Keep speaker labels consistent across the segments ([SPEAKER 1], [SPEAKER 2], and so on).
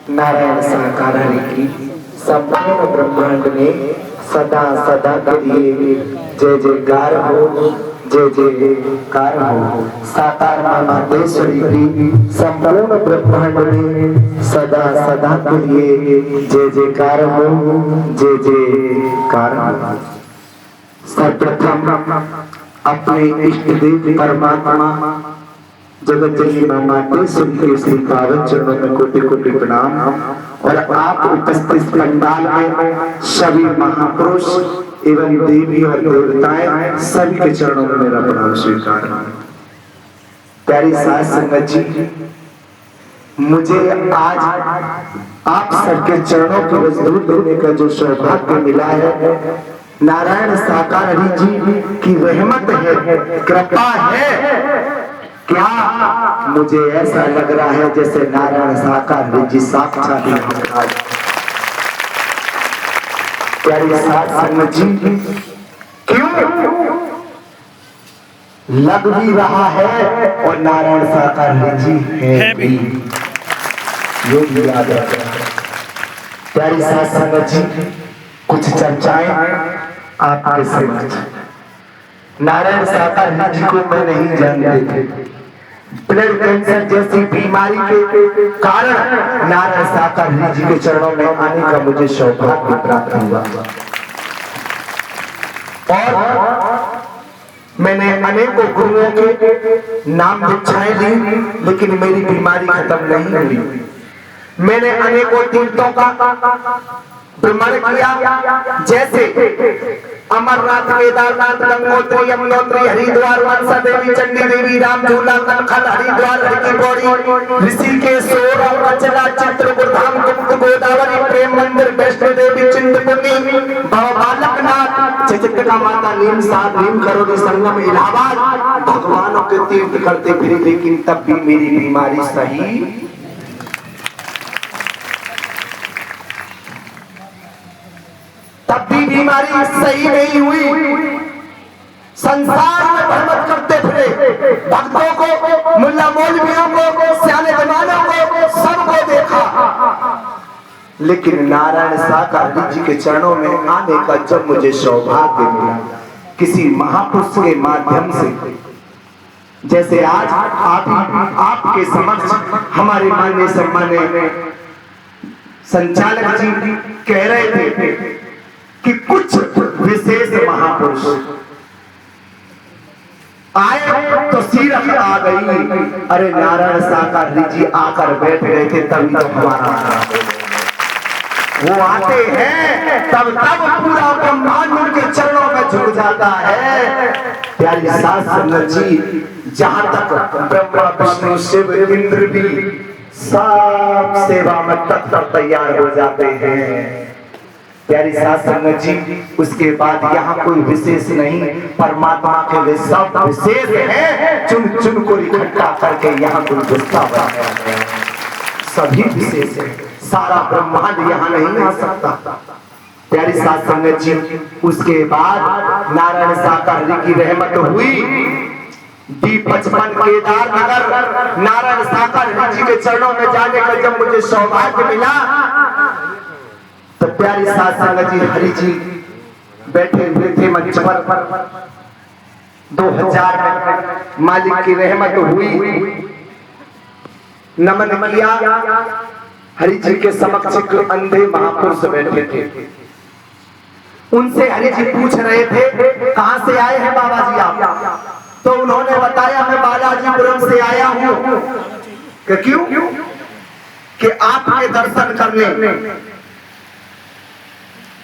[SPEAKER 1] नारायण साकार हरि की संपूर्ण ब्रह्मांड में सदा सदा के लिए जय जयकार हो, जय जयकार हो। साकार मां मातेश्वरी की संपूर्ण ब्रह्मांड में सदा सदा के लिए जय जयकार हो, जय जयकार हो। सर्वप्रथम अपने इष्ट देव परमात्मा जगत जननी मां मातेश्वरी के श्री पावन चरणों में कोटि कोटि प्रणाम। और आप उपस्थित पंडाल में सभी महापुरुष एवं देवी और देवताएं सभी के चरणों में मेरा प्रणाम स्वीकार। प्यारी सास संगत जी, मुझे आज आप सबके चरणों की वस्तु देने का जो सौभाग्य मिला है, नारायण साकार हरि जी की रहमत है, कृपा है। क्या मुझे ऐसा लग रहा है जैसे नारायण साकार हरि जी साक्षात महाराज। प्यारी साथ संगत जी, क्यों लग भी रहा है और नारायण साकार हरि जी है भी, ये भी याद रखना। प्यारी साथ संगत जी, कुछ चर्चाएं आपके समक्ष। नारायण साकार हरि जी को मैं नहीं जानते थे। ब्लड कैंसर जैसी बीमारी के कारण नारायण साकार हरि जी के चरणों में आने का मुझे सौभाग्य प्राप्त हुआ। और मैंने अनेकों गुरुओं के नाम दीक्षाएं ली, लेकिन मेरी बीमारी खत्म नहीं हुई। मैंने अनेकों तीर्थों का भ्रमण किया, जैसे अमरनाथ, केदारनाथ, गंगोत्री, यमुनोत्री, हरिद्वार, मनसा देवी, चंडी देवी, राम झूला, कनखल, हरिद्वार, हर की पौड़ी, ऋषिकेश, सोरठा, चित्रकूट, गुप्त गोदावरी, प्रेम मंदिर, वैष्णो देवी, चिंतपूर्णी, बालकनाथ, चित्रकूटा माता, नीम साध, नीम करोड़ी संगम, इलाहाबाद, भगवानों के तीर्थ करते फिरे, लेकिन तब भी मेरी बीमारी सही बीमारी सही नहीं हुई। संसार में भ्रमण करते फिरे, भक्तों को, मुल्ला मौलवियों को, सियाने जमानों को, सबको देखा, लेकिन नारायण साकार हरि जी के चरणों में आने का जब मुझे सौभाग्य मिला, किसी महापुरुष के माध्यम से, जैसे आज आपके समक्ष हमारे माननीय सम्माननीय संचालक जी कह रहे थे कि कुछ विशेष महापुरुष आए तो सीरत आ गई। अरे नारायण साकार हरि जी आकर बैठ गए थे, तभी तो हमारा वो आते हैं तब पूरा ब्रह्मांड उनके चरणों में झुक जाता है। प्यारी सास संगत जी, जहां तक ब्रह्मा विष्णु शिव इंद्र भी सब सेवा में तत्पर तैयार हो जाते हैं। प्यारी साथ संगत जी, उसके बाद यहाँ कोई विशेष नहीं, परमात्मा के वे सब विशेष हैं, चुन चुन को इकट्ठा करके यहाँ कोई गुस्सा बनाया गया। सभी विशेष है, सारा ब्रह्मांड यहाँ नहीं आ सकता। प्यारी साथ संगत जी, उसके बाद नारायण साकार हरि की रहमत हुई। D55 केदारनगर नारायण साकार हरि जी के चरणों में जाने का जब मुझे सौभाग्य मिला, तो प्यारी साथ संगत जी, हरि जी बैठे हुए थे मंच पर। 2000 में मालिक की रहमत हुई, नमन किया। हरि जी के समक्ष अंधे महापुरुष बैठे थे। उनसे हरि जी पूछ रहे थे, कहां से आए हैं बाबा जी आप? तो उन्होंने बताया, मैं बालाजीपुरम से आया हूं। क्यों? कि आपके दर्शन करने,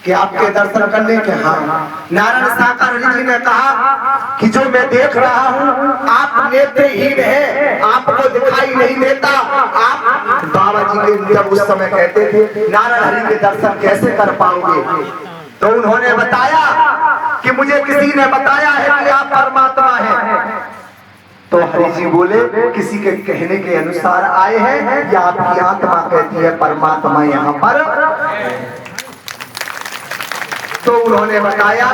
[SPEAKER 1] कि आपके दर्शन करने के। हाँ, नारायण साकार हरि जी ने कहा कि जो मैं देख रहा हूँ, आप नेत्रहीन हैं, आपको दिखाई नहीं देता। आप बाबा जी के जब उस समय कहते थे नारायण हरि के दर्शन कैसे कर पाओगे, तो उन्होंने बताया कि मुझे किसी ने बताया है कि आप परमात्मा हैं। तो हरि जी बोले, किसी के कहने के अनुसार आए हैं या आपकी आत्मा कहती है परमात्मा यहाँ पर? तो उन्होंने बताया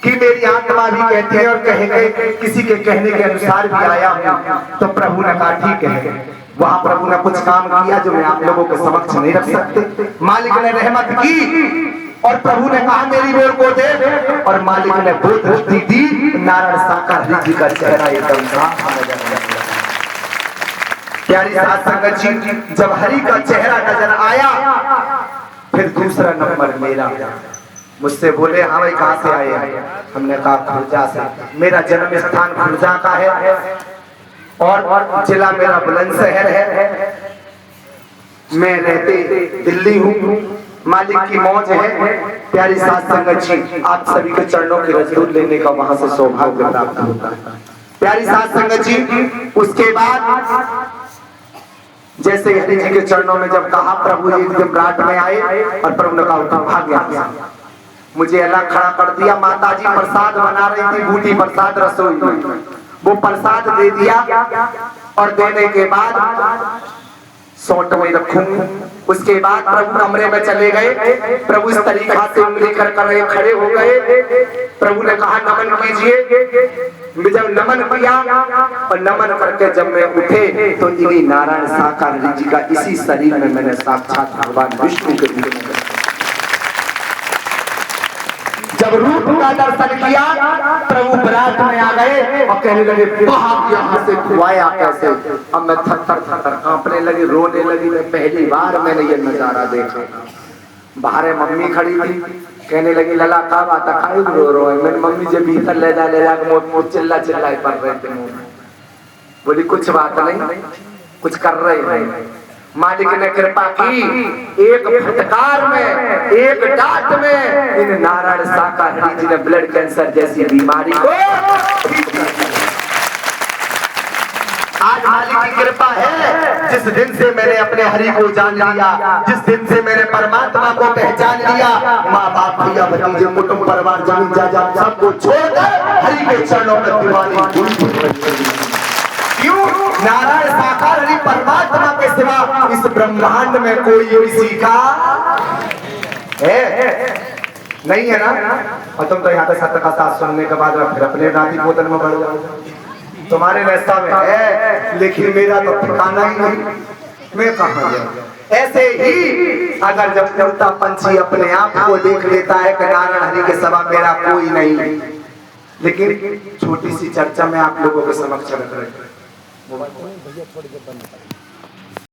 [SPEAKER 1] कि मेरी आत्मा भी कहती है और कहेंगे किसी के कहने के अनुसार भी आया हूं। तो प्रभु ने कहा, ठीक है, वहां प्रभु ने कुछ काम किया जो मैं आप लोगों के समक्ष नहीं रख सकते। मालिक ने रहमत की और प्रभु ने कहा मेरी ओर को दे, और मालिक ने वो दृष्टि दी, नारायण साकार जी का चेहरा एकदम साफ नजर आया। प्यारी साथ संगत जी, जब हरि का चेहरा नजर आया, फिर दूसरा नंबर मेरा। मुझसे बोले हाँ भाई कहाँ से आए? हमने कहा खुर्जा से। मेरा जन्म स्थान खुर्जा का है और जिला मेरा बुलंदशहर है। मैं रहते दिल्ली हूँ। मालिक की मौज है। प्यारी साथ संगत जी, आप सभी के चरणों की रसूल लेने का वहां से सौभाग्य प्राप्त होता है। प्यारी साथ संगत जी, उसके बाद जैसे हरि जी के चरणों में जब कहा, प्रभु एक दिन रात में आए और प्रभु ने कहा भाग गया। मुझे अलग खड़ा कर दिया। माता जी प्रसाद बना रही थी, बूटी प्रसाद रसोई में, वो प्रसाद दे दिया और देने के बाद सोट में रखूं। उसके बाद प्रभु कमरे में चले गए। प्रभु इस तरीका से उंगली कर खड़े हो गए। प्रभु ने कहा नमन कीजिए। जब नमन किया और नमन करके जब मैं उठे तो इन्हीं नारायण साकार जी का इसी शरीर में मैंने साक्षात भगवान विष्णु के रूप में जब रूप का दर्शन किया, प्रभु बरात में आ गए और कहने लगे यहाँ से खुआया कैसे। अब मैं थर थर थर कांपने लगी, रोने लगी। मैं पहली बार मैंने ये नजारा देखा। बाहर मम्मी खड़ी थी, कहने लगी लला का बात रो है। मेरी मम्मी जब भीतर ले जा चिल्ला चिल्लाई पड़ रहे थे। बोली कुछ बात नहीं, कुछ कर रहे हैं। मालिक ने कृपा की, एक फटकार में, एक डांट में इन नारायण साकार जी ने ब्लड कैंसर जैसी बीमारी को आज मालिक की कृपा है। जिस दिन से मैंने अपने हरि को जान लिया, जिस दिन से मैंने परमात्मा को पहचान लिया, माँ बाप भैया भतीजे कुटुंब परिवार जमीन जायदाद सबको छोड़कर हरि के चरणों में दीवानी। क्यों? नारायण साकार हरि परमात्मा के सिवा इस ब्रह्मांड में कोई किसी का है नहीं है ना। और तुम तो यहाँ पे सत्य का साथ सुनने के बाद फिर अपने नाती बोतल में बढ़ जाओ। तुम्हारे रास्ता में है, लेकिन मेरा तो ठिकाना ही नहीं। मैं कहाँ गया? ऐसे ही अगर जब देवता पंछी अपने आप को देख लेता है कि नारायण हरि के सिवा मेरा कोई नहीं, लेकिन छोटी सी चर्चा में आप लोगों के समक्ष रख रहे हैं।